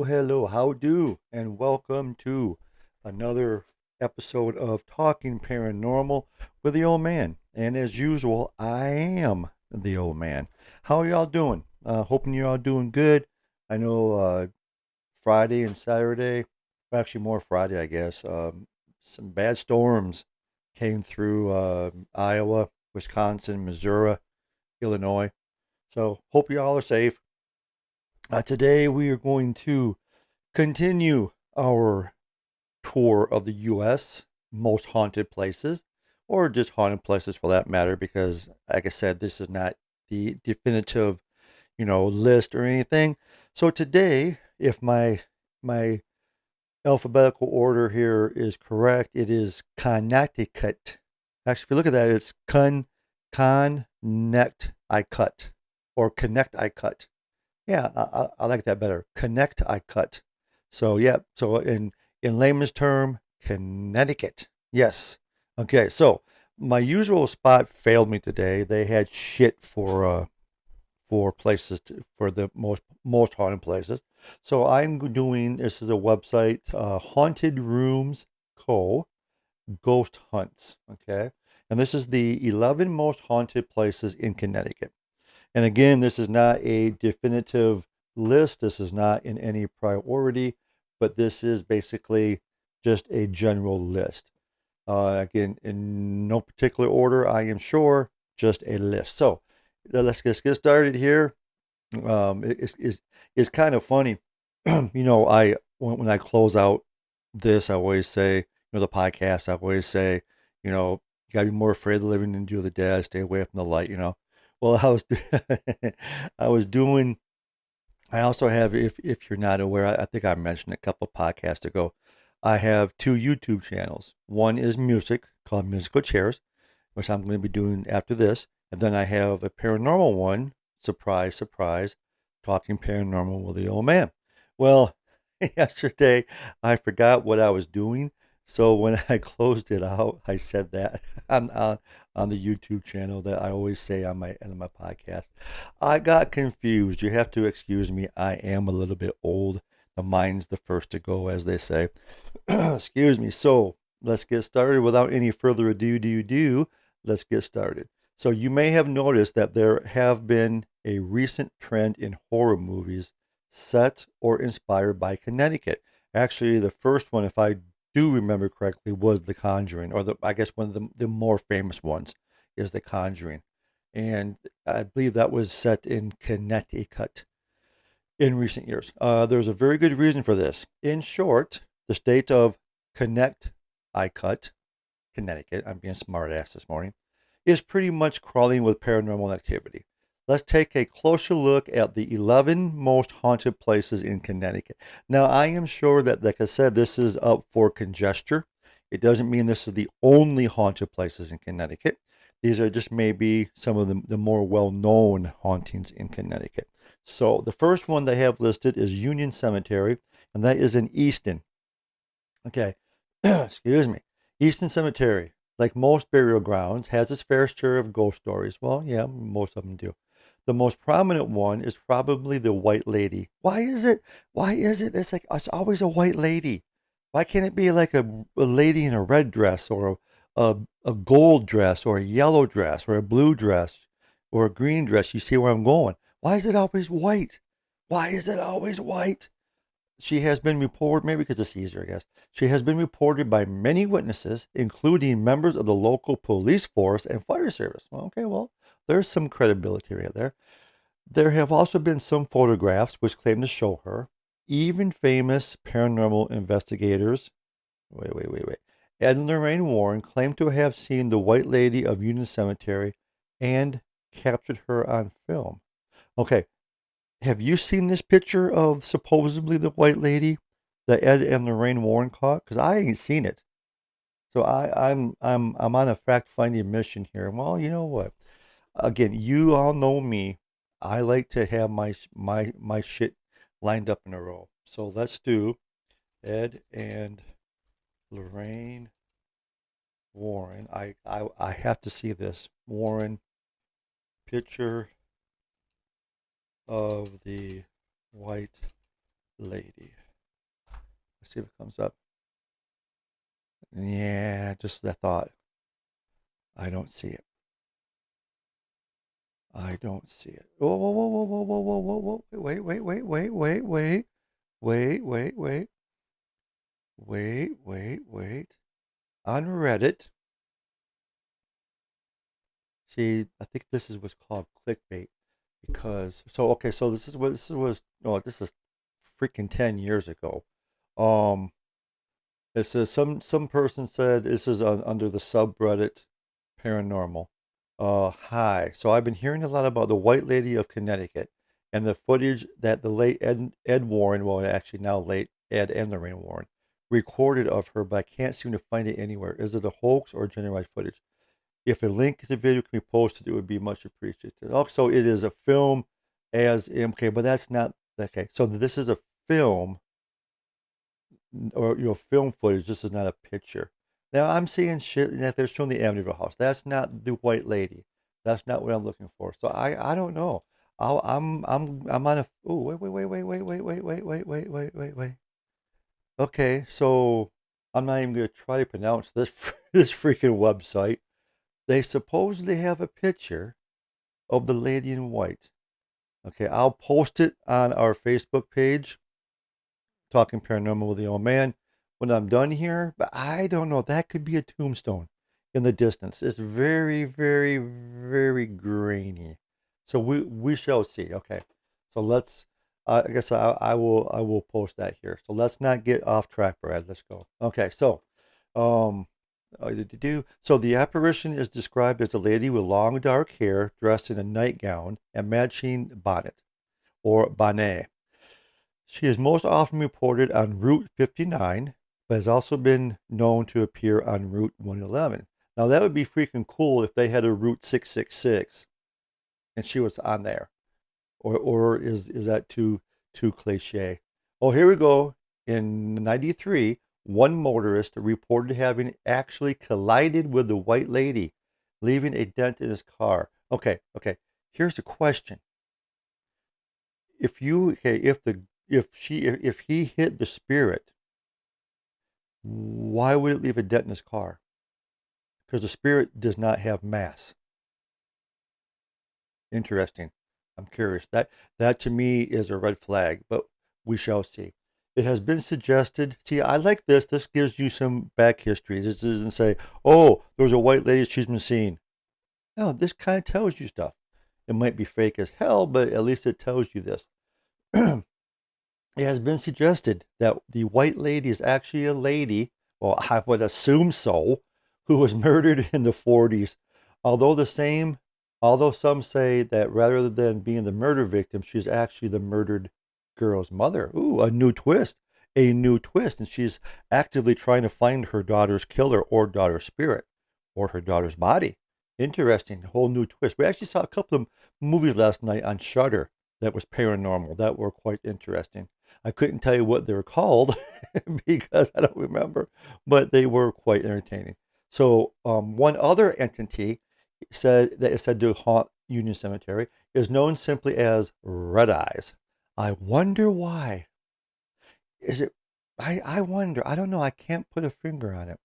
hello, how do, and welcome to another episode of Talking Paranormal with the Old Man. And as usual, I am the Old Man. How are y'all doing? Hoping you're all doing good. I know Friday and Saturday, well, actually more Friday, I guess, some bad storms came through Iowa, Wisconsin, Missouri, Illinois. So hope you all are safe. Today we are going to continue our tour of the U.S. most haunted places, or just haunted places for that matter, because, like I said, this is not the definitive, list or anything. So today, if my alphabetical order here is correct, it is Connecticut. Actually, if you look at that, it's connect I cut or connect I cut. Yeah, I like that better. Connect I cut. So yeah, so in layman's term, Connecticut. Yes. Okay, so my usual spot failed me today. They had shit for places for the most haunted places. So I'm doing, this is a website, Haunted Rooms Co. Ghost Hunts. Okay, and this is the 11 most haunted places in Connecticut. And again, this is not a definitive list. This is not in any priority, but this is basically just a general list. Again, in no particular order, I am sure, just a list. So let's get started here. It's kind of funny. I when I close out this, I always say, the podcast, I always say, you gotta be more afraid of the living than you of the dead. Stay away from the light. Well, I was doing. I also have, if you're not aware, I think I mentioned a couple podcasts ago. I have two YouTube channels. One is music called Musical Chairs, which I'm going to be doing after this, and then I have a paranormal one. Surprise, surprise, talking paranormal with the old man. Well, yesterday I forgot what I was doing, so when I closed it out, I said that on the YouTube channel that I always say on my end of my podcast. I got confused. You have to excuse me. I am a little bit old. The mind's the first to go, as they say. Excuse me. So let's get started without any further ado. Let's get started. So you may have noticed that there have been a recent trend in horror movies set or inspired by Connecticut. Actually, the first one, if I do remember correctly, was The Conjuring, or I guess one of the more famous ones is The Conjuring. And I believe that was set in Connecticut in recent years. There's a very good reason for this. In short, the state of Connecticut, Connecticut, I'm being smart ass this morning, is pretty much crawling with paranormal activity. Let's take a closer look at the 11 most haunted places in Connecticut. Now, I am sure that, like I said, this is up for conjecture. It doesn't mean this is the only haunted places in Connecticut. These are just maybe some of the more well-known hauntings in Connecticut. So the first one they have listed is Union Cemetery, and that is in Easton. Okay, excuse me. Easton Cemetery, like most burial grounds, has its fair share of ghost stories. Well, yeah, most of them do. The most prominent one is probably the White Lady. Why is it? Why is it? It's like it's always a white lady. Why can't it be like a lady in a red dress or a gold dress or a yellow dress or a blue dress or a green dress? You see where I'm going? Why is it always white? Why is it always white? She has been reported, maybe because it's easier, I guess. She has been reported by many witnesses, including members of the local police force and fire service. Well, okay, well, there's some credibility right there. There have also been some photographs which claim to show her. Even famous paranormal investigators, wait. Ed and Lorraine Warren claim to have seen the White Lady of Union Cemetery and captured her on film. Okay, have you seen this picture of supposedly the White Lady that Ed and Lorraine Warren caught? Because I ain't seen it. So I'm on a fact finding mission here. Well, you know what? Again, you all know me. I like to have my shit lined up in a row. So let's do Ed and Lorraine Warren. I have to see this. Warren picture of the White lady. Let's see if it comes up. Yeah, just that thought. I don't see it. I don't see it. Whoa, whoa, whoa, whoa, whoa, whoa, whoa, whoa, whoa. Wait, wait, wait, wait, wait, wait, wait, wait, wait, wait. On Reddit, see, I think this is what's called clickbait because so this is no, this is freaking 10 years ago. Um, it says some person said this is under the subreddit paranormal. Hi. So I've been hearing a lot about the White Lady of Connecticut and the footage that the late Ed Warren, well, actually now late Ed and Lorraine Warren, recorded of her, but I can't seem to find it anywhere. Is it a hoax or genuine footage? If a link to the video can be posted, it would be much appreciated. Also, it is a film as okay, but that's not okay. So this is a film or film footage. This is not a picture. Now I'm seeing shit that they're showing the Amityville house. That's not the White Lady. That's not what I'm looking for. So I don't know. I'm on a oh wait. Okay, so I'm not even gonna try to pronounce this this freaking website. They supposedly have a picture of the lady in white. Okay, I'll post it on our Facebook page, Talking Paranormal with the Old Man, when I'm done here. But I don't know. That could be a tombstone in the distance. It's very, very, very grainy. So we shall see. Okay, so let's. I guess I will post that here. So let's not get off track, Brad. Let's go. Okay, so um, so the apparition is described as a lady with long dark hair dressed in a nightgown and matching bonnet or bonnet. She is most often reported on Route 59, but has also been known to appear on Route 111. Now that would be freaking cool if they had a Route 666 and she was on there. Or is that too cliche? Oh, here we go. In 93, one motorist reported having actually collided with the white lady, leaving a dent in his car. Okay. Here's the question: if he hit the spirit, why would it leave a dent in his car? Because the spirit does not have mass. Interesting. I'm curious. That to me is a red flag, but we shall see. It has been suggested. See, I like this. This gives you some back history. This doesn't say, "Oh, there was a white lady. She's been seen." No, this kind of tells you stuff. It might be fake as hell, but at least it tells you this. It has been suggested that the white lady is actually a lady, well, I would assume so, who was murdered in the 40s. Although the same, although some say that rather than being the murder victim, she's actually the murdered girl's mother. Ooh, a new twist, and she's actively trying to find her daughter's killer or daughter's spirit or her daughter's body. Interesting, whole new twist. We actually saw a couple of movies last night on Shudder that was paranormal that were quite interesting. I couldn't tell you what they were called because I don't remember, but they were quite entertaining. So, one other entity said that is said to haunt Union Cemetery is known simply as Red Eyes. I wonder why. Is it? I wonder. I don't know. I can't put a finger on it.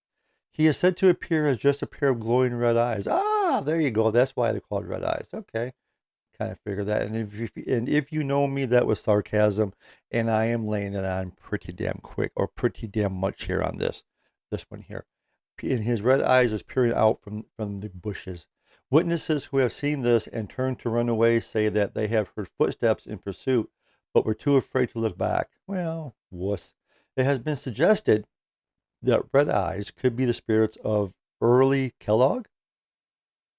He is said to appear as just a pair of glowing red eyes. Ah, there you go. That's why they're called red eyes. Okay, kind of figure that. And if you know me, that was sarcasm, and I am laying it on pretty damn quick or pretty damn much here on this one here. And his red eyes is peering out from the bushes. Witnesses who have seen this and turned to run away say that they have heard footsteps in pursuit, but were too afraid to look back. Well, wuss. It has been suggested that red eyes could be the spirits of early Kellogg.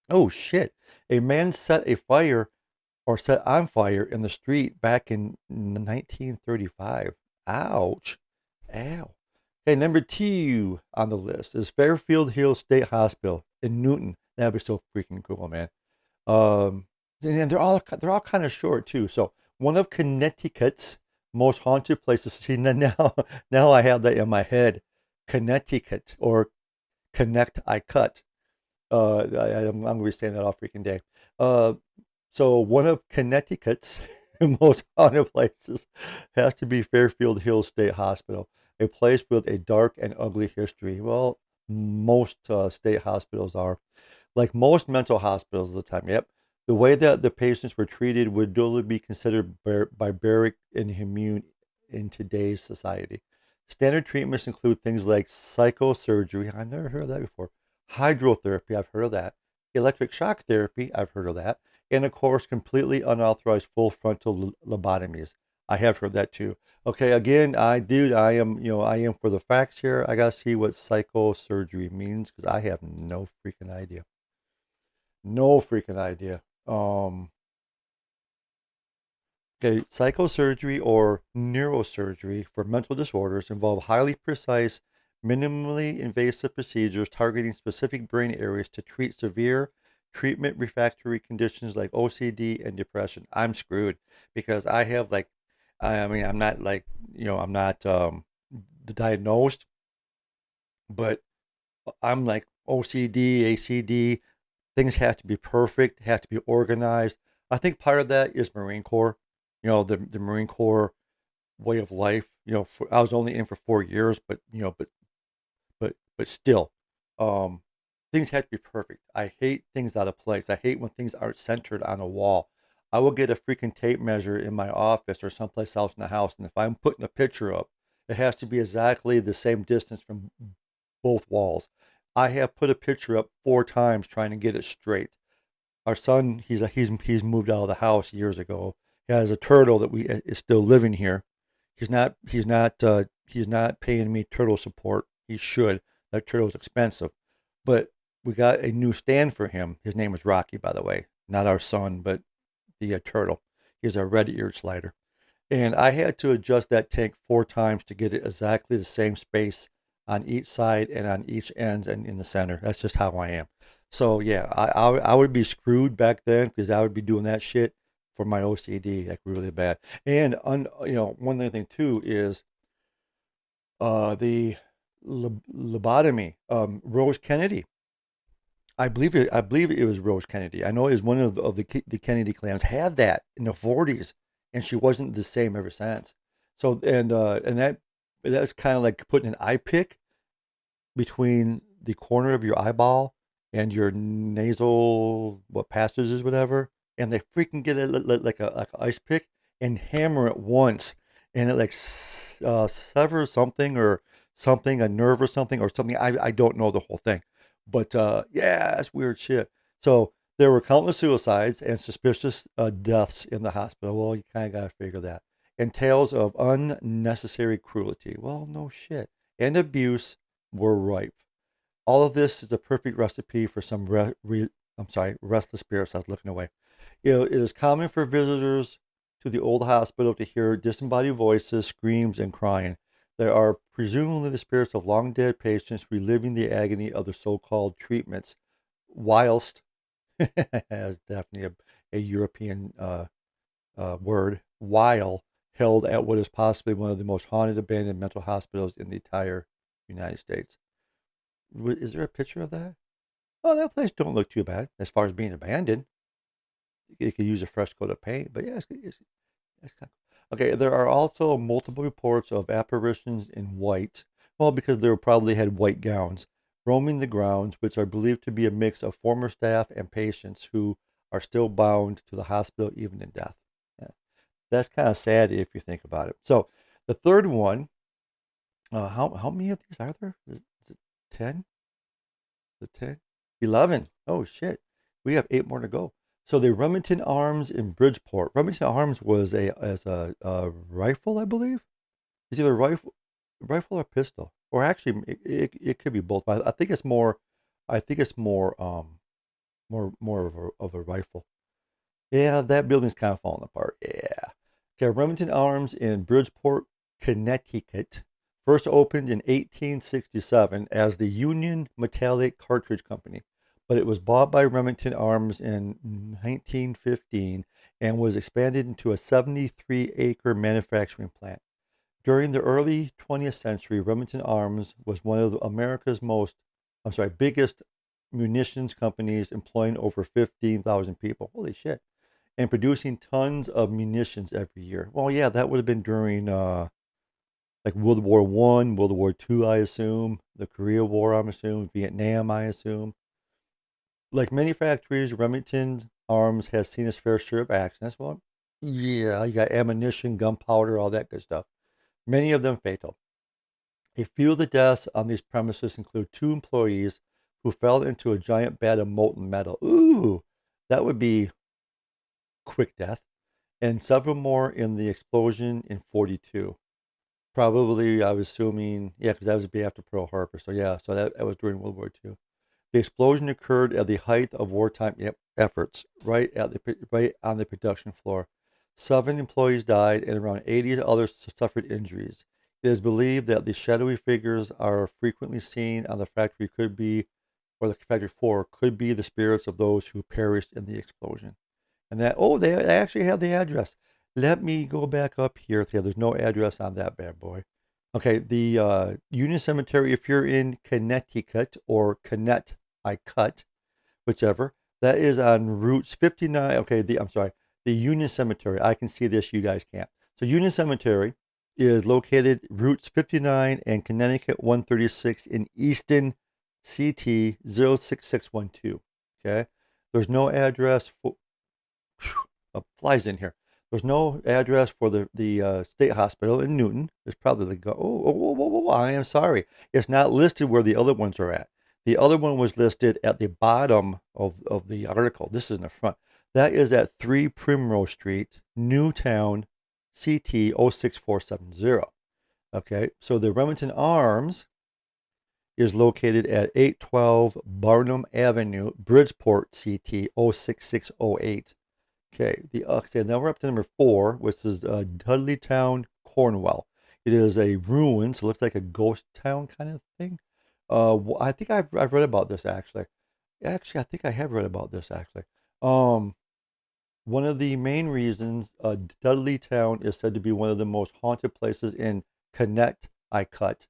Oh shit! A man set a fire or set on fire in the street back in 1935. Ouch. Ow. Okay, number two on the list is Fairfield Hills State Hospital in Newton. That'd be so freaking cool, man. Um, and they're all kind of short too. So one of Connecticut's most haunted places. See now I have that in my head. Connecticut or Connect I Cut. I'm going to be saying that all freaking day. So one of Connecticut's most haunted places has to be Fairfield Hills State Hospital, a place with a dark and ugly history. Well, most state hospitals are. Like most mental hospitals at the time, yep. The way that the patients were treated would duly be considered barbaric and inhumane in today's society. Standard treatments include things like psychosurgery, I've never heard of that before, hydrotherapy, I've heard of that, electric shock therapy, I've heard of that, and of course, completely unauthorized full frontal lobotomies. I have heard that too. Okay, again, I am for the facts here. I gotta see what psychosurgery means because I have no freaking idea. No freaking idea. Okay, psychosurgery or neurosurgery for mental disorders involve highly precise, minimally invasive procedures targeting specific brain areas to treat severe treatment refractory conditions like OCD and depression. I'm screwed because I have like, I mean, I'm not like, I'm not diagnosed, but I'm like OCD, ACD. Things have to be perfect, have to be organized. I think part of that is Marine Corps. The Marine Corps way of life. I was only in for 4 years, but still, um, things have to be perfect. I hate things out of place. I hate when things aren't centered on a wall. I will get a freaking tape measure in my office or someplace else in the house, and if I'm putting a picture up, it has to be exactly the same distance from both walls. I have put a picture up 4 times trying to get it straight. Our son, he's moved out of the house years ago. He has a turtle that we is still living here. He's not paying me turtle support. He should. That turtle's expensive, but we got a new stand for him. His name is Rocky, by the way, not our son, but the turtle. He's a red-eared slider. And I had to adjust that tank 4 times to get it exactly the same space on each side and on each ends and in the center. That's just how I am. So yeah, I would be screwed back then because I would be doing that shit for my OCD like really bad. And one other thing too is the lobotomy. Rose Kennedy. I believe it was Rose Kennedy. I know it was one of the Kennedy clans had that in the 40s, and she wasn't the same ever since. So and that's kind of like putting an eye pick between the corner of your eyeball and your nasal passages, whatever, and they freaking get it like an ice pick and hammer it once, and it like severs something or something, a nerve or something. I don't know the whole thing, but yeah, that's weird shit. So there were countless suicides and suspicious deaths in the hospital. Well, you kind of got to figure that. And tales of unnecessary cruelty. Well, no shit. And abuse were rife. All of this is a perfect recipe for some restless spirits. I was looking away. It is common for visitors to the old hospital to hear disembodied voices, screams, and crying. There are presumably the spirits of long dead patients reliving the agony of the so-called treatments, whilst as definitely a European word, while held at what is possibly one of the most haunted abandoned mental hospitals in the entire United States. Is there a picture of that? Oh, that place don't look too bad as far as being abandoned. You could use a fresh coat of paint, but yeah, it's kind of, okay. There are also multiple reports of apparitions in white. Well, because they probably had white gowns roaming the grounds, which are believed to be a mix of former staff and patients who are still bound to the hospital even in death. Yeah. That's kind of sad if you think about it. So the third one, how many of these are there? Is it 10? The 10? 11. Oh, shit. We have 8 more to go. So the Remington Arms in Bridgeport. Remington Arms was a rifle, I believe. It's either rifle or pistol, or actually it could be both. But I think it's more. I think it's more of a rifle. Yeah, that building's kind of falling apart. Yeah. Okay, Remington Arms in Bridgeport, Connecticut, first opened in 1867 as the Union Metallic Cartridge Company, but it was bought by Remington Arms in 1915 and was expanded into a 73-acre manufacturing plant. During the early 20th century, Remington Arms was one of America's biggest munitions companies, employing over 15,000 people. Holy shit. and producing tons of munitions every year. Well, yeah, that would have been during like World War One, World War Two, I assume, the Korea War, I'm assuming, Vietnam, I assume. Like many factories, Remington Arms has seen its fair share of accidents. Well, yeah, you got ammunition, gunpowder, all that good stuff. Many of them fatal. A few of the deaths on these premises include two employees who fell into a giant vat of molten metal. Ooh, that would be quick death. And several more in the explosion in 42. Probably, I was assuming, yeah, because that was a bit after Pearl Harbor. So, yeah, so that was during World War II. The explosion occurred at the height of wartime efforts, right on the production floor. 7 employees died, and around 80 others suffered injuries. It is believed that the shadowy figures are frequently seen on the factory could be, or the factory floor could be the spirits of those who perished in the explosion. And that, oh, they actually have the address. Let me go back up here. Okay, there's no address on that bad boy. Okay, the Union Cemetery, if you're in Connecticut or Connecticut, whichever, that is on routes 59. Okay, I'm sorry, the Union Cemetery. I can see this, you guys can't. So Union Cemetery is located routes 59 and Connecticut 136 in Easton, CT 06612. Okay, there's no address for flies in here. There's no address for the state hospital in Newton. There's probably the go. Oh, I am sorry. It's not listed where the other ones are at. The other one was listed at the bottom of the article. This is in the front. That is at 3 Primrose Street, Newtown, CT 06470. Okay, so the Remington Arms is located at 812 Barnum Avenue, Bridgeport, CT 06608. Okay, now we're up to number 4, which is Dudleytown, Cornwall. It is a ruin, so it looks like a ghost town kind of thing. I think I've read about this actually. Actually, I think I have read about this actually. Um, One of the main reasons Dudleytown is said to be one of the most haunted places in Connecticut,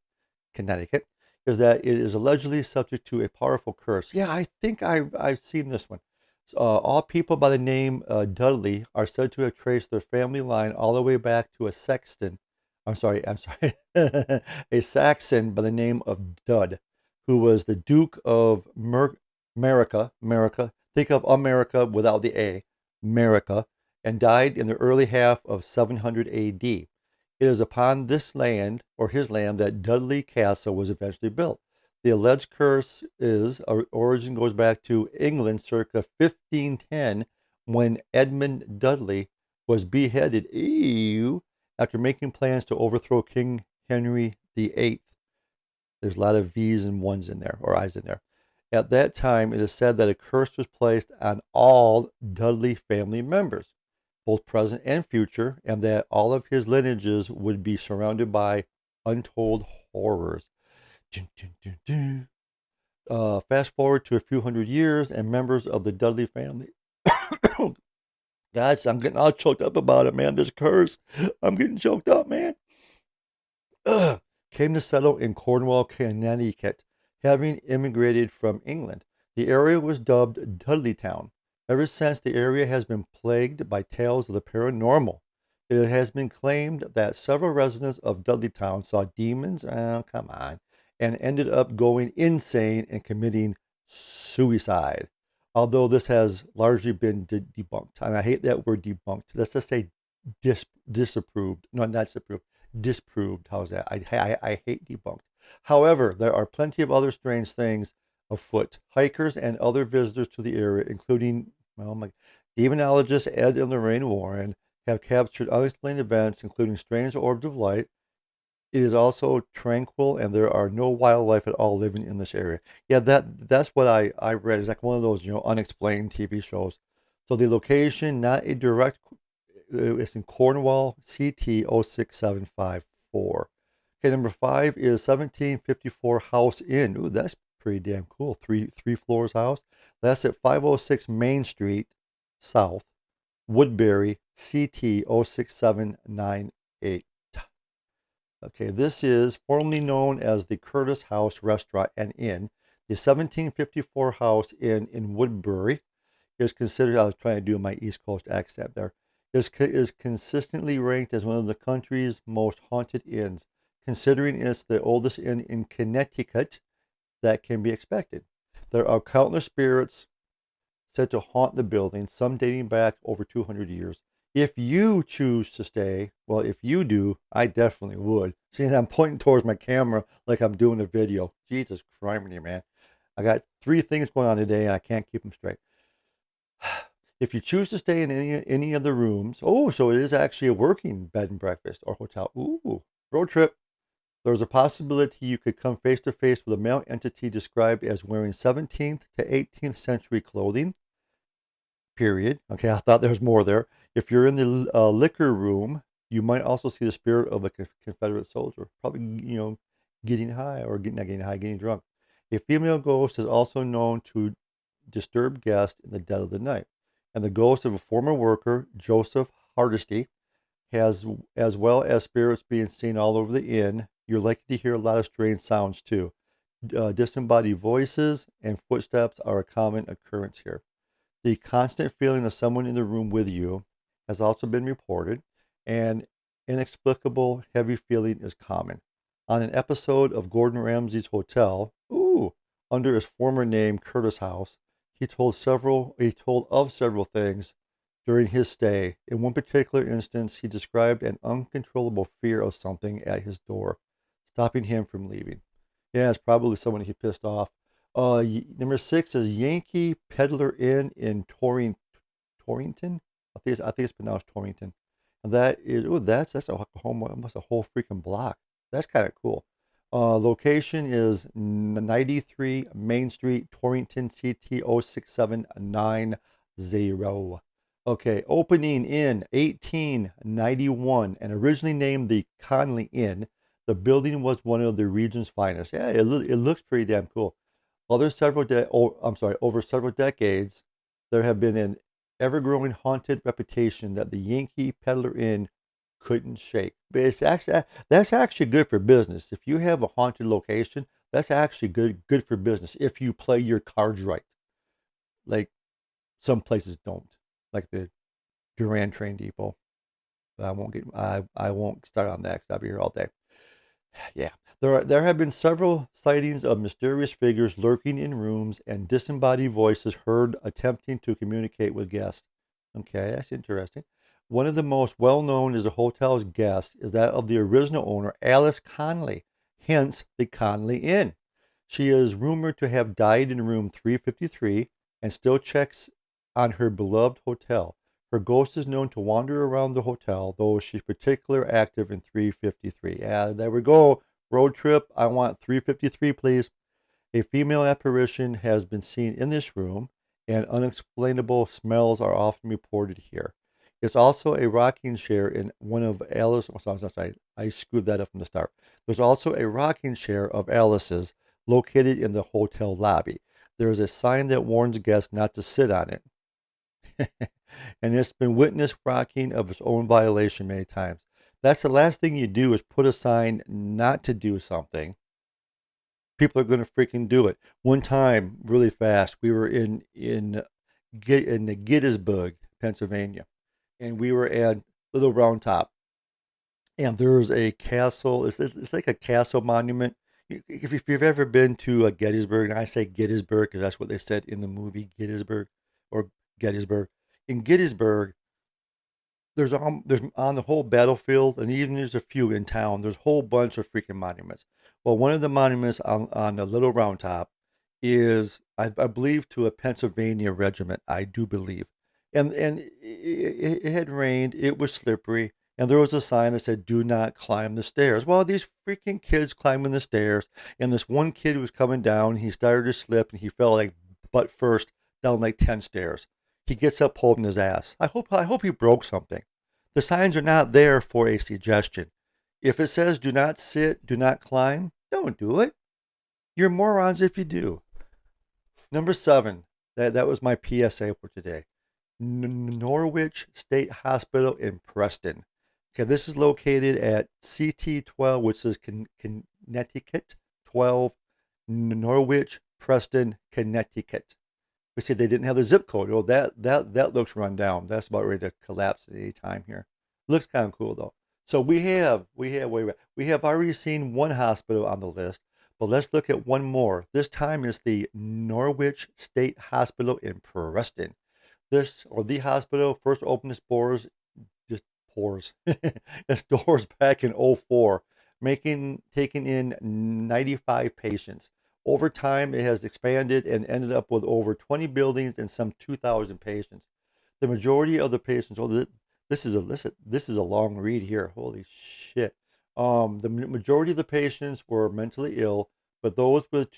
Connecticut, is that it is allegedly subject to a powerful curse. Yeah, I think I've seen this one. All people by the name Dudley are said to have traced their family line all the way back to a sexton. I'm sorry, a Saxon by the name of Dud, who was the Duke of America. Think of America without the A, America, and died in the early half of 700 A.D. It is upon this land, or his land, that Dudley Castle was eventually built. The alleged curse is origin goes back to England circa 1510 when Edmund Dudley was beheaded after making plans to overthrow King Henry VIII. There's a lot of V's and ones in there, or I's in there. At that time, it is said that a curse was placed on all Dudley family members, both present and future, and that all of his lineages would be surrounded by untold horrors. Dun, dun, dun, dun. Fast forward to a few hundred years, and members of the Dudley family. Guys, I'm getting all choked up about it, man. This curse. I'm getting choked up, man. Came to settle in Cornwall, Connecticut, having immigrated from England. The area was dubbed Dudleytown. Ever since, the area has been plagued by tales of the paranormal. It has been claimed that several residents of Dudleytown saw demons, oh, come on, and ended up going insane and committing suicide. Although this has largely been debunked. And I hate that word debunked. Let's just say disapproved. No, not disapproved. Disproved. How's that? I hate debunked. However, there are plenty of other strange things afoot. Hikers and other visitors to the area, including, well, my demonologist Ed and Lorraine Warren, have captured unexplained events, including strange orbs of light. It is also tranquil, and there are no wildlife at all living in this area. Yeah, that's what I read. It's like one of those unexplained TV shows. So the location, not a direct, it's in Cornwall, CT 06754. Okay, number 5 is 1754 House Inn. Ooh, that's pretty damn cool. Three floors house. That's at 506 Main Street South, Woodbury, CT 06798. Okay, this is formerly known as the Curtis House Restaurant and Inn, the 1754 House Inn in Woodbury. is considered. I was trying to do my East Coast accent there. Is consistently ranked as one of the country's most haunted inns, considering it's the oldest inn in Connecticut that can be expected. There are countless spirits said to haunt the building, some dating back over 200 years. If you choose to stay, well, if you do, I definitely would. See, I'm pointing towards my camera like I'm doing a video. Jesus Christ, man. I got three things going on today and I can't keep them straight. If you choose to stay in any of the rooms, oh, so it is actually a working bed and breakfast or hotel. Ooh, road trip. There's a possibility you could come face to face with a male entity described as wearing 17th to 18th century clothing. Period. Okay, I thought there was more there. If you're in the liquor room, you might also see the spirit of a Confederate soldier, probably getting high or not getting high, getting drunk. A female ghost is also known to disturb guests in the dead of the night, and the ghost of a former worker, Joseph Hardesty, has, as well as spirits being seen all over the inn. You're likely to hear a lot of strange sounds too. Disembodied voices and footsteps are a common occurrence here. The constant feeling of someone in the room with you has also been reported, and inexplicable heavy feeling is common. On an episode of Gordon Ramsay's Hotel, under his former name Curtis House, he told of several things during his stay. In one particular instance, he described an uncontrollable fear of something at his door, stopping him from leaving. Yeah, it's probably someone he pissed off. Number 6 is Yankee Peddler Inn in Torrington. I think it's pronounced Torrington, and that is that's a home, almost a whole freaking block. That's kind of cool. Location is 93 Main Street, Torrington, CT 06790. Okay, opening in 1891 and originally named the Conley Inn, the building was one of the region's finest. Yeah, it looks pretty damn cool. Over several decades, there have been an ever-growing haunted reputation that the Yankee Peddler Inn couldn't shake. But that's actually good for business. If you have a haunted location, that's actually good for business if you play your cards right. Like some places don't, like the Durand Train Depot. But I won't start on that because I'll be here all day. Yeah, there have been several sightings of mysterious figures lurking in rooms and disembodied voices heard attempting to communicate with guests. Okay, that's interesting. One of the most well known as the hotel's guest is that of the original owner, Alice Conley, hence the Conley Inn. She is rumored to have died in room 353 and still checks on her beloved hotel. Her ghost is known to wander around the hotel, though she's particularly active in 353. Yeah, there we go. Road trip. I want 353, please. A female apparition has been seen in this room, and unexplainable smells are often reported here. It's also a rocking chair in one of Alice. Oh, sorry, I screwed that up from the start. There's also a rocking chair of Alice's located in the hotel lobby. There is a sign that warns guests not to sit on it. And it's been witnessed rocking of its own violation many times. That's the last thing you do is put a sign not to do something. People are going to freaking do it. One time, really fast, we were in Gettysburg, Pennsylvania, and we were at Little Round Top, and there's a castle. It's like a castle monument. If you've ever been to Gettysburg, and I say Gettysburg because that's what they said in the movie Gettysburg or Gettysburg. In Gettysburg, there's on the whole battlefield, and even there's a few in town. There's a whole bunch of freaking monuments. Well, one of the monuments on the Little Round Top is, I believe, to a Pennsylvania regiment. I do believe, and it had rained. It was slippery, and there was a sign that said, "Do not climb the stairs." Well, these freaking kids climbing the stairs, and this one kid was coming down. He started to slip, and he fell like butt first down like 10 stairs. He gets up holding his ass. I hope he broke something. The signs are not there for a suggestion. If it says do not sit, do not climb, don't do it. You're morons if you do. Number 7. That was my PSA for today. Norwich State Hospital in Preston. Okay, this is located at CT12, which is Connecticut 12, Norwich, Preston, Connecticut. We see they didn't have the zip code. Oh, that looks run down. That's about ready to collapse at any time here. Looks kind of cool though. So we have already seen one hospital on the list, but let's look at one more. This time is the Norwich State Hospital in Preston. The hospital first opened its doors, just pores, its doors back in '04, taking in 95 patients. Over time, it has expanded and ended up with over 20 buildings and some 2,000 patients. The majority of the patients, this is a long read here. Holy shit. The majority of the patients were mentally ill, but those with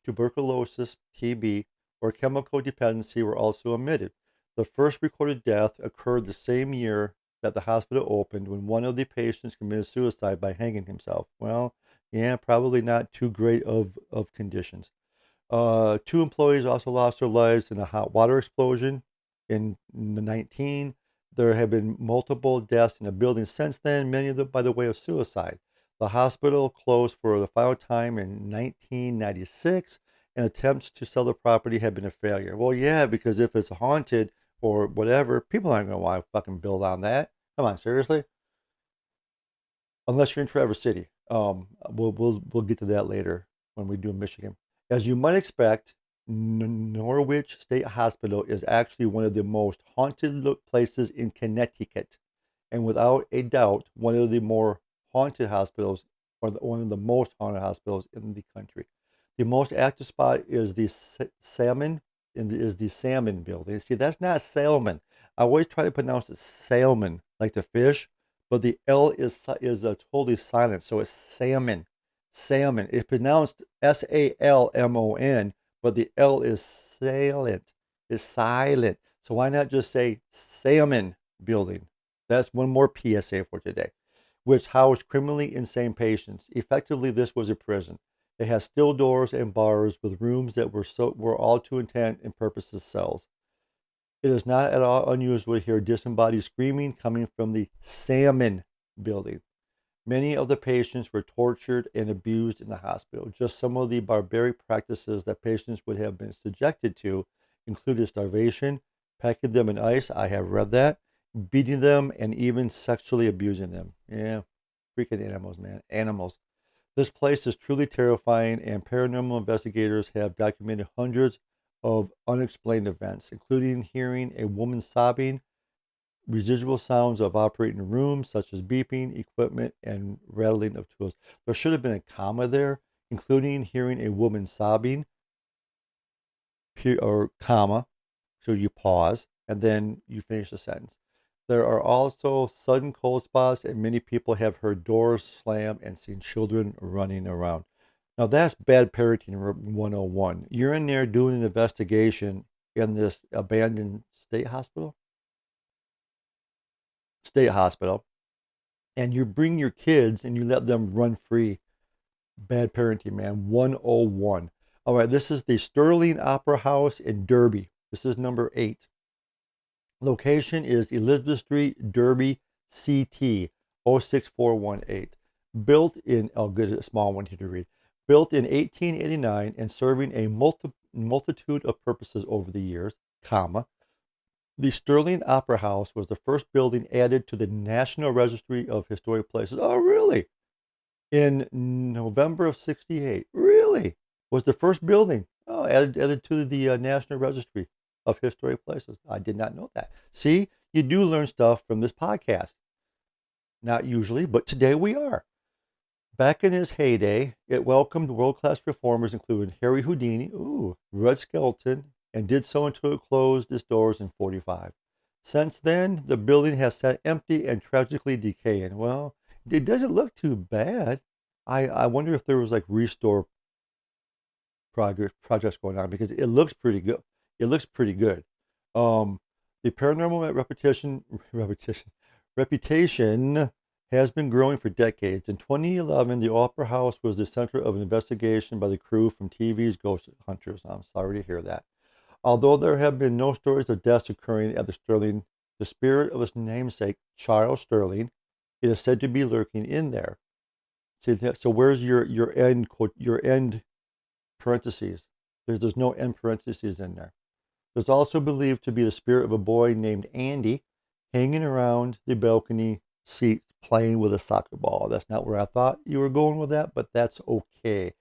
tuberculosis, TB, or chemical dependency were also omitted. The first recorded death occurred the same year that the hospital opened when one of the patients committed suicide by hanging himself. Well, yeah, probably not too great of conditions. Two employees also lost their lives in a hot water explosion in 19. There have been multiple deaths in the building since then, many of them by the way of suicide. The hospital closed for the final time in 1996, and attempts to sell the property have been a failure. Well, yeah, because if it's haunted or whatever, people aren't going to want to fucking build on that. Come on, seriously? Unless you're in Traverse City. We'll get to that later when we do Michigan. As you might expect, Norwich State Hospital is actually one of the most haunted places in Connecticut, and without a doubt, one of the more haunted hospitals, or one of the most haunted hospitals in the country. The most active spot is the Salmon, is the Salmon building. See, that's not Salmon. I always try to pronounce it Salmon, like the fish, but the L is totally silent, so it's Salmon. Salmon. It's pronounced Salmon, but the L is silent. It's silent. So why not just say Salmon building? That's one more PSA for today, which housed criminally insane patients. Effectively, this was a prison. It has steel doors and bars with rooms that were all to intent and purposes cells. It is not at all unusual to hear disembodied screaming coming from the Salmon building. Many of the patients were tortured and abused in the hospital. Just some of the barbaric practices that patients would have been subjected to included starvation, packing them in ice, I have read that, beating them, and even sexually abusing them. Yeah, freaking animals, man. Animals. This place is truly terrifying, and paranormal investigators have documented hundreds of unexplained events, including hearing a woman sobbing, residual sounds of operating rooms, such as beeping, equipment, and rattling of tools. There should have been a comma there, including hearing a woman sobbing, or comma, so you pause, and then you finish the sentence. There are also sudden cold spots, and many people have heard doors slam and seen children running around. Now, that's bad parenting 101. You're in there doing an investigation in this abandoned state hospital, and you bring your kids and you let them run free. Bad parenting, man. 101. All right, this is the Sterling Opera House in Derby. This is number 8. Location is Elizabeth Street, Derby, CT 06418. Built in, oh, good, a small one here to read. Built in 1889 and serving a multitude of purposes over the years, comma. The Sterling Opera House was the first building added to the National Registry of Historic Places. Oh, really? In November of '68. Really? Was the first building added to the National Registry of Historic Places. I did not know that. See, you do learn stuff from this podcast. Not usually, but today we are. Back in its heyday, it welcomed world-class performers including Harry Houdini, Red Skelton, and did so until it closed its doors in '45. Since then, the building has sat empty and tragically decaying. Well, it doesn't look too bad. I wonder if there was like restore projects going on because it looks pretty good. It looks pretty good. Um, the paranormal reputation has been growing for decades. In 2011, the Opera House was the center of an investigation by the crew from TV's Ghost Hunters. I'm sorry to hear that. Although there have been no stories of deaths occurring at the Sterling, the spirit of its namesake, Charles Sterling, it is said to be lurking in there. See, so where's your end parentheses? There's no end parentheses in there. There's also believed to be the spirit of a boy named Andy hanging around the balcony seat playing with a soccer ball. That's not where I thought you were going with that, but that's okay.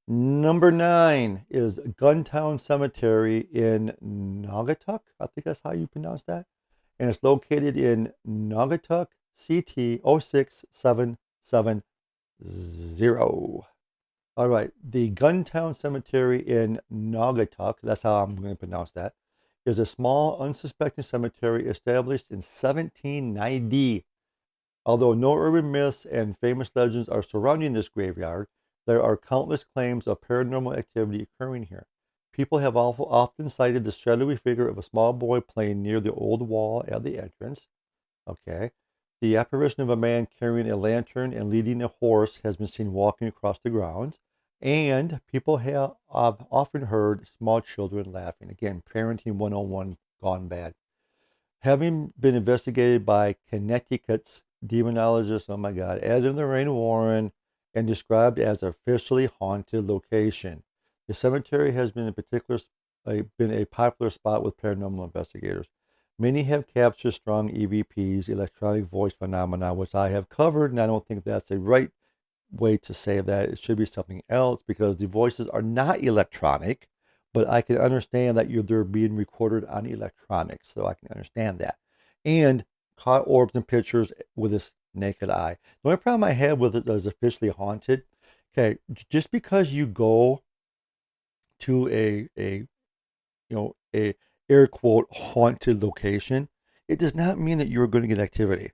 Number 9 is Guntown Cemetery in Naugatuck. I think that's how you pronounce that. And it's located in Naugatuck, CT 06770. All right, the Guntown Cemetery in Naugatuck, that's how I'm going to pronounce that, is a small, unsuspecting cemetery established in 1790. Although no urban myths and famous legends are surrounding this graveyard, there are countless claims of paranormal activity occurring here. People have often cited the shadowy figure of a small boy playing near the old wall at the entrance. Okay. The apparition of a man carrying a lantern and leading a horse has been seen walking across the grounds. And people have often heard small children laughing. Again, parenting 101 gone bad. Having been investigated by Connecticut's demonologist, oh my God, Adam Lorraine Warren, and described as officially haunted location. The cemetery has been been a popular spot with paranormal investigators. Many have captured strong EVPs, electronic voice phenomena, which I have covered, and I don't think that's the right way to say that. It should be something else because the voices are not electronic, but I can understand that they're being recorded on electronics, so I can understand that. And caught orbs and pictures with this naked eye. The only problem I have with it is officially haunted. Okay, just because you go to a air quote haunted location, it does not mean that you're going to get activity.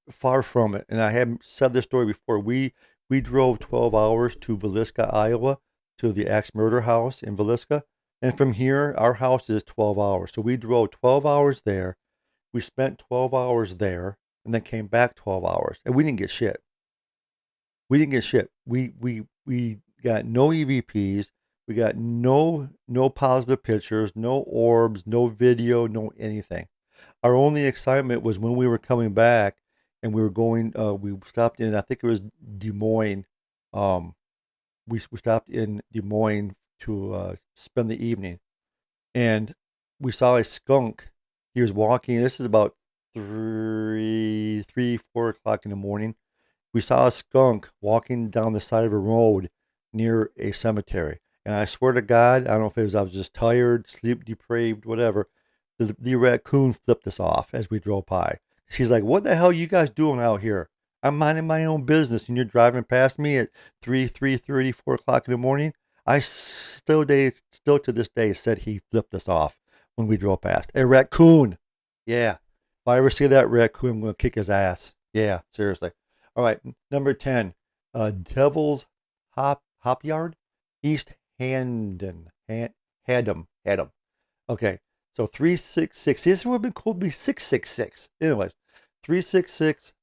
Far from it. And I have said this story before. We drove 12 hours to Villisca, Iowa, to the Axe Murder House in Villisca. And from here, our house is 12 hours. So we drove 12 hours there. We spent 12 hours there and then came back 12 hours. And we didn't get shit. We didn't get shit. We got no EVPs. We got no positive pictures, no orbs, no video, no anything. Our only excitement was when we were coming back and we were going, we stopped in, I think it was Des Moines. We stopped in Des Moines to spend the evening. And we saw a skunk. He was walking. This is about 4 o'clock in the morning. We saw a skunk walking down the side of a road near a cemetery. And I swear to God, I don't know if it was I was just tired, sleep depraved, whatever. The raccoon flipped us off as we drove by. She's like, "What the hell are you guys doing out here? I'm minding my own business, and you're driving past me at 3:30, 4 o'clock in the morning." I still to this day said he flipped us off when we drove past. A raccoon. Yeah. If I ever see that raccoon, I'm going to kick his ass. Yeah, seriously. All right, number 10. Devil's Hop Yard, East Haddam. Okay, so 366. This would have been cool to be 666. Anyways, 366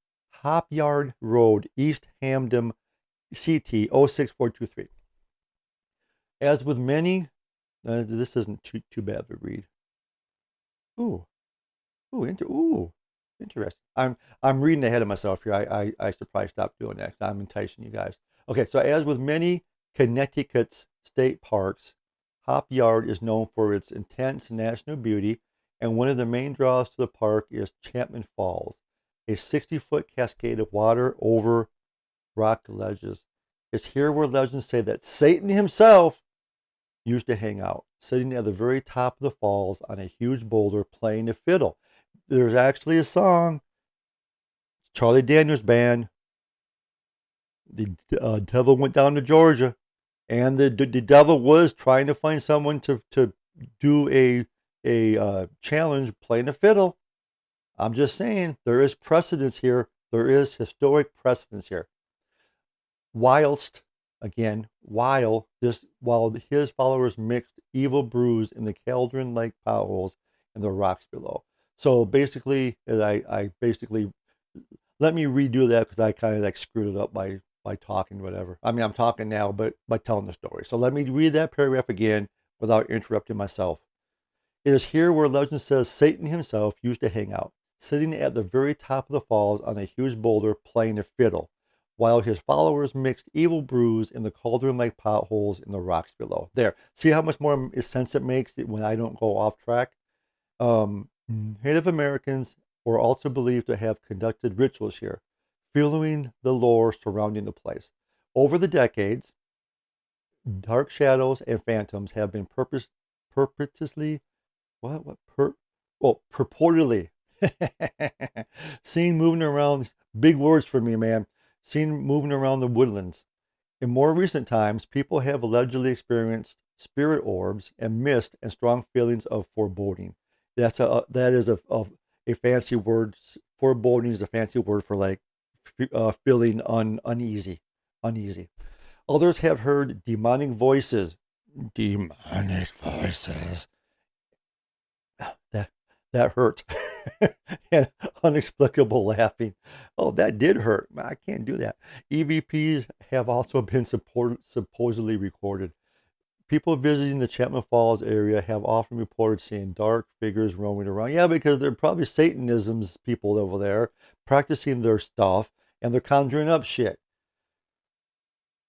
Hop Yard Road, East Hampden, CT 06423. As with many, this isn't too bad to read. Ooh, interesting. I'm reading ahead of myself here. I should probably stop doing that 'cause I'm enticing you guys. Okay, so as with many Connecticut's state parks, Hop Yard is known for its intense national beauty, and one of the main draws to the park is Chapman Falls, a 60-foot cascade of water over rock ledges. It's here where legends say that Satan himself used to hang out, sitting at the very top of the falls on a huge boulder playing a fiddle. There's actually a song, Charlie Daniels Band, the devil went down to Georgia, and the devil was trying to find someone to do a challenge playing a fiddle. I'm just saying, there is precedence here. There is historic precedence here. While his followers mixed evil brews in the Cauldron Lake potholes and the rocks below. So basically, I basically let me redo that because I kind of like screwed it up by talking whatever. I mean, I'm talking now, but by telling the story. So let me read that paragraph again without interrupting myself. It is here where legend says Satan himself used to hang out, sitting at the very top of the falls on a huge boulder playing a fiddle. while his followers mixed evil brews in the cauldron-like potholes in the rocks below. There. See how much more sense it makes when I don't go off track? Native Americans were also believed to have conducted rituals here, fueling the lore surrounding the place. Over the decades, dark shadows and phantoms have been purposely purportedly seen moving around. Big words for me, man. Seen moving around the woodlands. In more recent times, people have allegedly experienced spirit orbs and mist and strong feelings of foreboding. That is a fancy word. Foreboding is a fancy word for like feeling uneasy, uneasy. Others have heard demonic voices that that hurt, and unexplicable laughing. Oh, that did hurt. I can't do that. EVPs have also been supposedly recorded. People visiting the Chapman Falls area have often reported seeing dark figures roaming around. Yeah, because they're probably Satanism's people over there practicing their stuff, and they're conjuring up shit.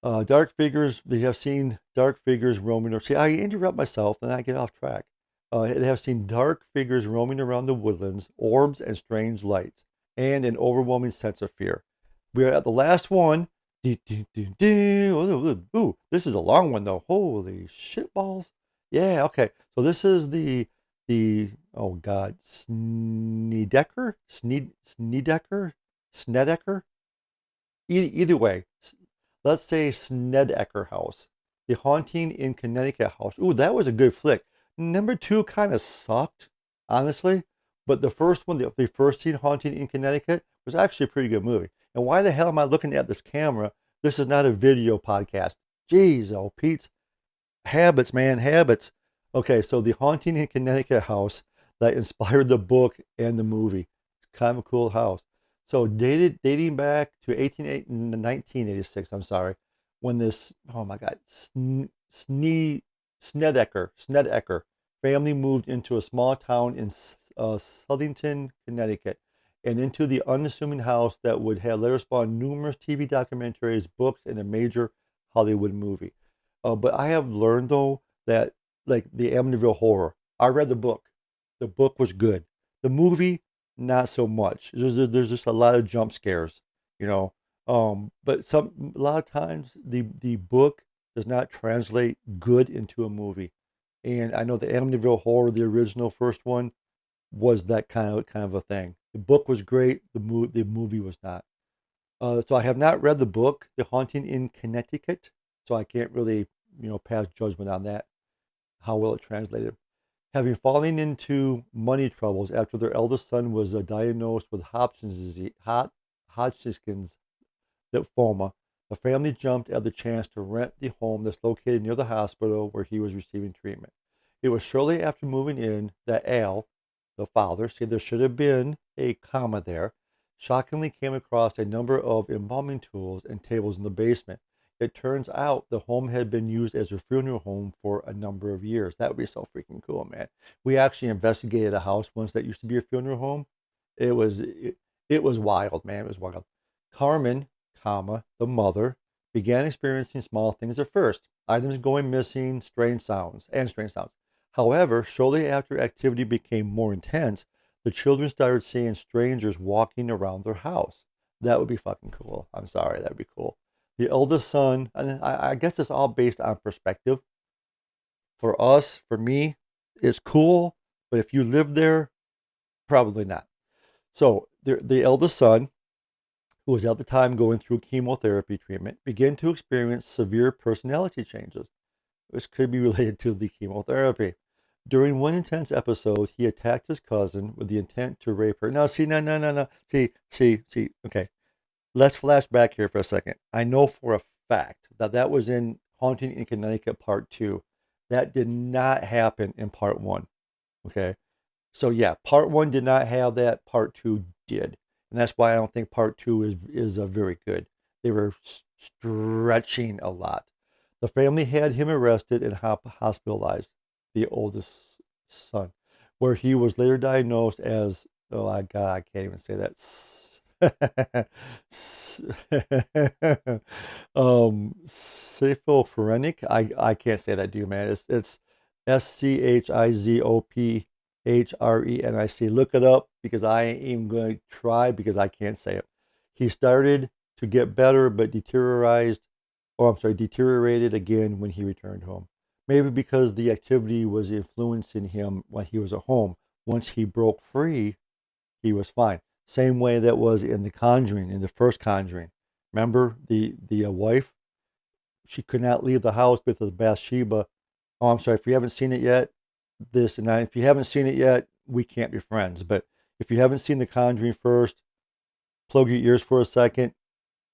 Dark figures, they have seen dark figures roaming. See, I interrupt myself and I get off track. They have seen dark figures roaming around the woodlands, orbs and strange lights, and an overwhelming sense of fear. We are at the last one. Ooh, this is a long one though. Holy shit balls. Yeah, okay. So this is the oh god, Snedeker? Either way, let's say Snedeker House. The Haunting in Connecticut House. Ooh, that was a good flick. Number two kind of sucked, honestly. But the first one, the first scene, Haunting in Connecticut, was actually a pretty good movie. And why the hell am I looking at this camera? This is not a video podcast. Jeez, oh, Pete's habits, man, habits. Okay, so the Haunting in Connecticut house that inspired the book and the movie. Kind of a cool house. So dating back to 1986, I'm sorry, when this, oh my God, Snedeker family moved into a small town in Southington, Connecticut, and into the unassuming house that would have later spawned numerous TV documentaries, books, and a major Hollywood movie. But I have learned though that like the Amityville Horror, I read the book. The book was good. The movie, not so much. There's just a lot of jump scares, you know. But a lot of times the book does not translate good into a movie. And I know the Amityville Horror, the original first one, was that kind of a thing. The book was great. The movie was not. So I have not read the book, The Haunting in Connecticut. So I can't really, pass judgment on that. How well it translated. Having fallen into money troubles after their eldest son was diagnosed with Hodgkin's lymphoma, the family jumped at the chance to rent the home that's located near the hospital where he was receiving treatment. It was shortly after moving in that Al, the father, said there should have been a comma there, shockingly came across a number of embalming tools and tables in the basement. It turns out the home had been used as a funeral home for a number of years. That would be so freaking cool, man. We actually investigated a house once that used to be a funeral home. It was wild, man. It was wild. Carmen, the mother, began experiencing small things at first. Items going missing, strange sounds. However, shortly after activity became more intense, the children started seeing strangers walking around their house. That would be fucking cool. I'm sorry, that would be cool. The eldest son, and I guess it's all based on perspective. For us, for me, it's cool, but if you live there, probably not. So the eldest son, who was at the time going through chemotherapy treatment, began to experience severe personality changes, which could be related to the chemotherapy. During one intense episode, he attacked his cousin with the intent to rape her. Now, see, no. See. Okay, let's flash back here for a second. I know for a fact that was in Haunting in Connecticut Part 2. That did not happen in Part 1. Okay? So yeah, Part 1 did not have that. Part 2 did. And that's why I don't think Part 2 is very good. They were stretching a lot. The family had him arrested and hospitalized, the oldest son, where he was later diagnosed as, oh my God, I can't even say that. Schizophrenic. I can't say that, do you, man? It's Schizophrenic. Look it up because I ain't even going to try because I can't say it. He started to get better, but deteriorated again when he returned home. Maybe because the activity was influencing him when he was at home. Once he broke free, he was fine. Same way that was in The Conjuring, in the first Conjuring. Remember the wife? She could not leave the house because of Bathsheba. Oh, I'm sorry. If you haven't seen it yet, this and that. If you haven't seen it yet, we can't be friends. But if you haven't seen The Conjuring first, plug your ears for a second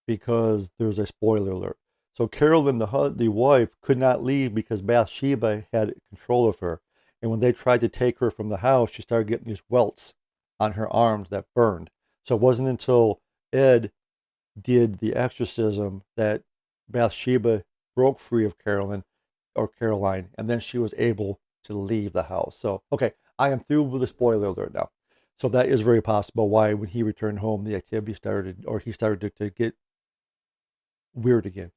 because there's a spoiler alert. So Carolyn, the wife, could not leave because Bathsheba had control of her. And when they tried to take her from the house, she started getting these welts on her arms that burned. So it wasn't until Ed did the exorcism that Bathsheba broke free of Caroline, and then she was able to leave the house. So, okay, I am through with the spoiler alert now. So that is very possible why when he returned home, the activity he started to get weird again.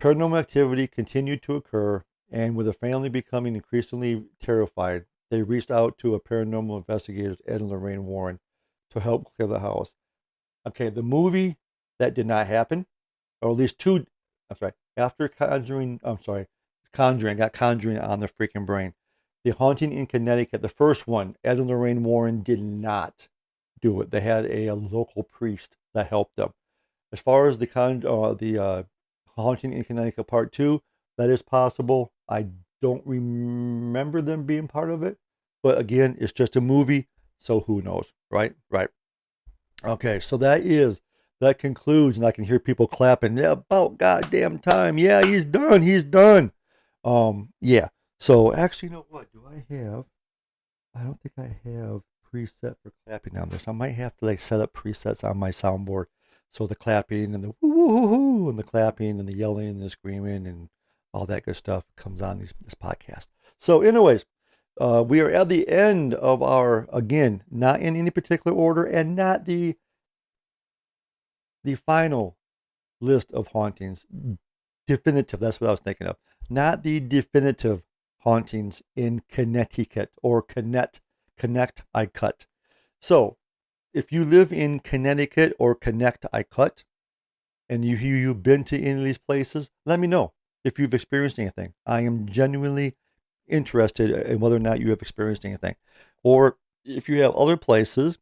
Paranormal activity continued to occur, and with the family becoming increasingly terrified, they reached out to a paranormal investigators, Ed and Lorraine Warren, to help clear the house. Okay, the movie that did not happen, or at least two, I'm sorry, after Conjuring, Conjuring, I got Conjuring on the freaking brain. The Haunting in Connecticut, the first one, Ed and Lorraine Warren did not do it. They had a local priest that helped them. As far as the Haunting in Connecticut Part 2, that is possible. I don't remember them being part of it. But again, it's just a movie, so who knows, right? Right. Okay, so that concludes, and I can hear people clapping. Yeah, about goddamn time. Yeah, he's done. He's done. Yeah. So actually, you know what? Do I have? I don't think I have preset for clapping on this. I might have to like set up presets on my soundboard, so the clapping and the woo woo woo and the clapping and the yelling and the screaming and all that good stuff comes on this podcast. So, anyways, we are at the end of our, again, not in any particular order and not the final list of hauntings. Definitive, that's what I was thinking of. Not the definitive hauntings in Connecticut or Connecticut. So, if you live in Connecticut or Connecticut and you've been to any of these places, let me know if you've experienced anything. I am genuinely interested in whether or not you have experienced anything. Or if you have other places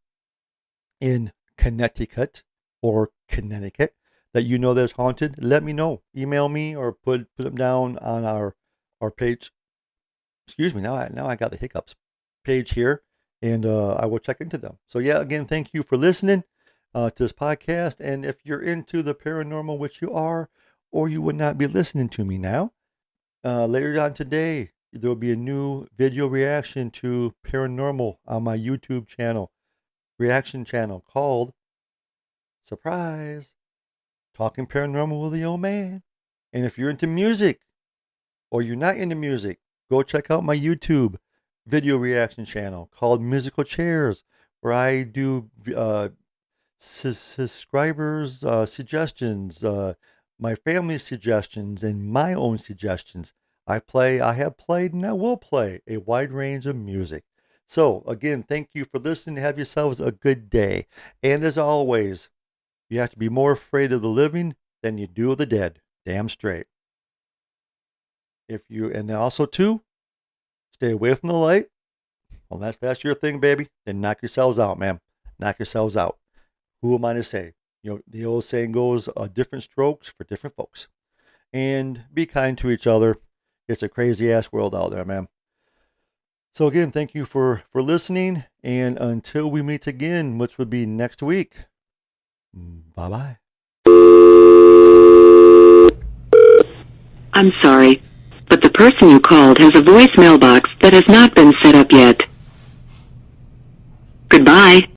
in Connecticut or Connecticut that you know that's haunted, let me know. Email me or put them down on our page. Excuse me, now I got the hiccups page here, and I will check into them. So yeah, again, thank you for listening to this podcast. And if you're into the paranormal, which you are, or you would not be listening to me now, later on today, there will be a new video reaction to paranormal on my YouTube reaction channel called Surprise, Talking Paranormal with the Old Man. And if you're into music or you're not into music, go check out my YouTube video reaction channel called Musical Chairs, where I do subscribers' suggestions, my family's suggestions, and my own suggestions. I have played, and I will play a wide range of music. So, again, thank you for listening. Have yourselves a good day. And as always, you have to be more afraid of the living than you do of the dead. Damn straight. And also too, stay away from the light. Well, that's your thing, baby. Then knock yourselves out, man. Knock yourselves out. Who am I to say? You know, the old saying goes, different strokes for different folks. And be kind to each other. It's a crazy ass world out there, man. So again, thank you for listening. And until we meet again, which would be next week, bye-bye. I'm sorry, but the person you called has a voicemail box that has not been set up yet. Goodbye.